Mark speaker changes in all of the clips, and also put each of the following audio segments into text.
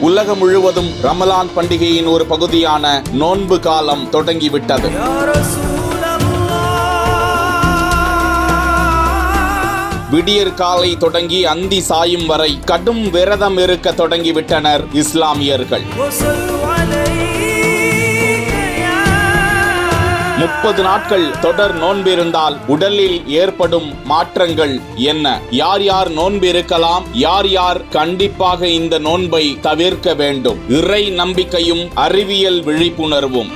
Speaker 1: உலகம் முழுவதும் ரமலான் பண்டிகையின் ஒரு பகுதியான நோன்பு காலம் தொடங்கிவிட்டது. விடியற் காலை தொடங்கி அந்தி சாயும் வரை கடும் விரதம் இருக்க தொடங்கிவிட்டனர் இஸ்லாமியர்கள். 30 நாட்கள் தொடர் நோன்பிருந்தால் உடலில் ஏற்படும் மாற்றங்கள் என்ன? யார் யார் நோன்பிருக்கலாம்? யார் யார் கண்டிப்பாக இந்த நோன்பை தவிர்க்க வேண்டும்? இறை நம்பிக்கையும் அறிவியல் விழிப்புணர்வும்.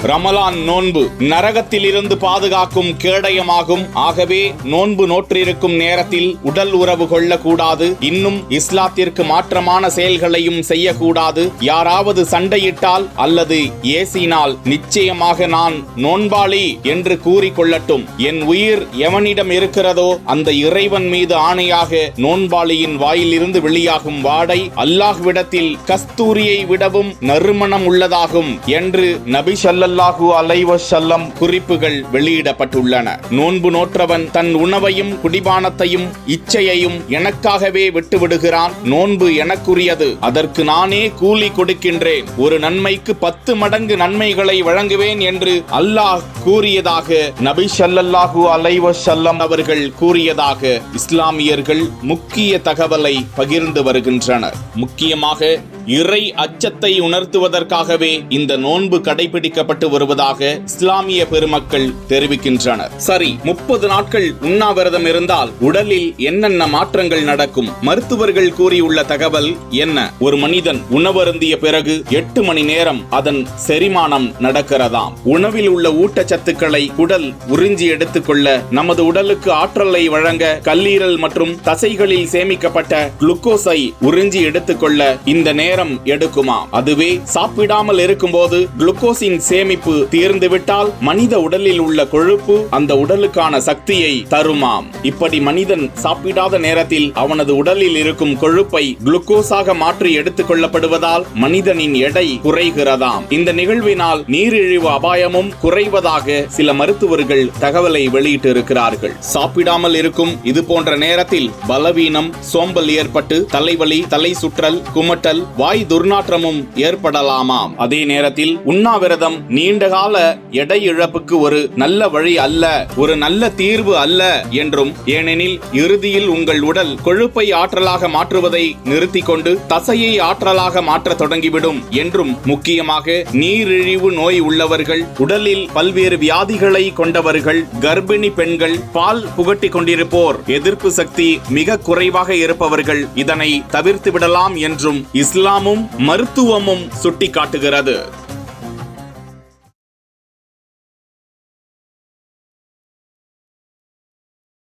Speaker 1: ரமலான் நோன்பு நரகத்திலிருந்து பாதுகாக்கும் கேடயமாகும். ஆகவே நோன்பு நோற்றிருக்கும் நேரத்தில் உடல் உறவு கொள்ளக்கூடாது. இன்னும் இஸ்லாத்திற்கு மாற்றமான செயல்களையும் செய்யக்கூடாது. யாராவது சண்டையிட்டால் அல்லது ஏசினால் நிச்சயமாக நான் நோன்பாளி என்று கூறிக்கொள்ளட்டும். என் உயிர் எவனிடம் இருக்கிறதோ அந்த இறைவன் மீது ஆணையாக நோன்பாளியின் வாயிலிருந்து வெளியாகும் வாடை அல்லாஹ்விடத்தில் கஸ்தூரியை விடவும் நறுமணம் உள்ளதாகும் என்று நபி ஸல்லல்லாஹு அலைஹி வஸல்லம் குறிப்புகள் வெளியிடப்பட்டுள்ளன. நோன்பு நோற்றவன் தன் உணவையும் குடிபானத்தையும் இச்சையையும் எனக்காகவே விட்டுவிடுகிறான். நோன்பு எனக்குரியது, அதற்கு நானே கூலி கொடுக்கின்றேன். ஒரு நன்மைக்கு 10 மடங்கு நன்மைகளை வழங்குவேன் என்று அல்லாஹ் கூறியதாக நபி ஸல்லல்லாஹு அலைஹி வஸல்லம் அவர்கள் கூறியதாக இஸ்லாமியர்கள் முக்கிய தகவலை பகிர்ந்து வருகின்றனர். முக்கியமாக இறை அச்சத்தை உணர்த்துவதற்காகவே இந்த நோன்பு கடைபிடிக்கப்பட்டு வருவதாக இஸ்லாமிய பெருமக்கள் தெரிவிக்கின்றனர். சரி, 30 நாட்கள் உண்ணாவிரதம் இருந்தால் உடலில் என்னென்ன மாற்றங்கள் நடக்கும்? மருத்துவர்கள் கூறியுள்ள தகவல் என்ன? ஒரு மனிதன் உணவருந்திய பிறகு 8 மணி நேரம் அதன் செரிமானம் நடக்கிறதாம். உணவில் உள்ள ஊட்டச்சத்துக்களை குடல் உறிஞ்சி எடுத்துக்கொள்ள, நமது உடலுக்கு ஆற்றலை வழங்க கல்லீரல் மற்றும் தசைகளில் சேமிக்கப்பட்ட குளுக்கோஸை உறிஞ்சி எடுத்துக்கொள்ள இந்த நேரம் எடுக்குமா? அதுவே சாப்பிடாமல் இருக்கும்போது குளுக்கோஸின் சேமிப்பு தீர்ந்துவிட்டால் மனித உடலில் உள்ள கொழுப்பு அந்த உடலுக்கான சக்தியை தருமாம். இப்படி மனிதன் சாப்பிடாத நேரத்தில் அவனது உடலில் இருக்கும் கொழுப்பை குளுக்கோஸாக மாற்றி எடுத்துக் கொள்ளப்படுவதால் மனிதனின் எடை குறைகிறதாம். இந்த நிகழ்வினால் நீரிழிவு அபாயமும் குறைவதாக சில மருத்துவர்கள் தகவலை வெளியிட்டு இருக்கிறார்கள். சாப்பிடாமல் இருக்கும் இது போன்ற நேரத்தில் பலவீனம், சோம்பல் ஏற்பட்டு தலைவலி, தலை சுற்றல், குமட்டல், வாய் துர்நாற்றமும் ஏற்படலாமாம். அதே நேரத்தில் உண்ணாவிரதம் நீண்டகால எடை இழப்புக்கு ஒரு நல்ல வழி அல்ல, ஒரு நல்ல தீர்வு அல்ல என்றும், ஏனெனில் இறுதியில் உங்கள் உடல் கொழுப்பை ஆற்றலாக மாற்றுவதை நிறுத்திக் கொண்டு தசையை ஆற்றலாக மாற்ற தொடங்கிவிடும் என்றும், முக்கியமாக நீரிழிவு நோய் உள்ளவர்கள், உடலில் பல்வேறு வியாதிகளை கொண்டவர்கள், கர்ப்பிணி பெண்கள், பால் புகட்டி கொண்டிருப்போர், எதிர்ப்பு சக்தி மிக குறைவாக இருப்பவர்கள் இதனை தவிர்த்து விடலாம் என்றும் இஸ்லாமும் மருத்துவமும் சுட்டிக்காட்டுகிறது.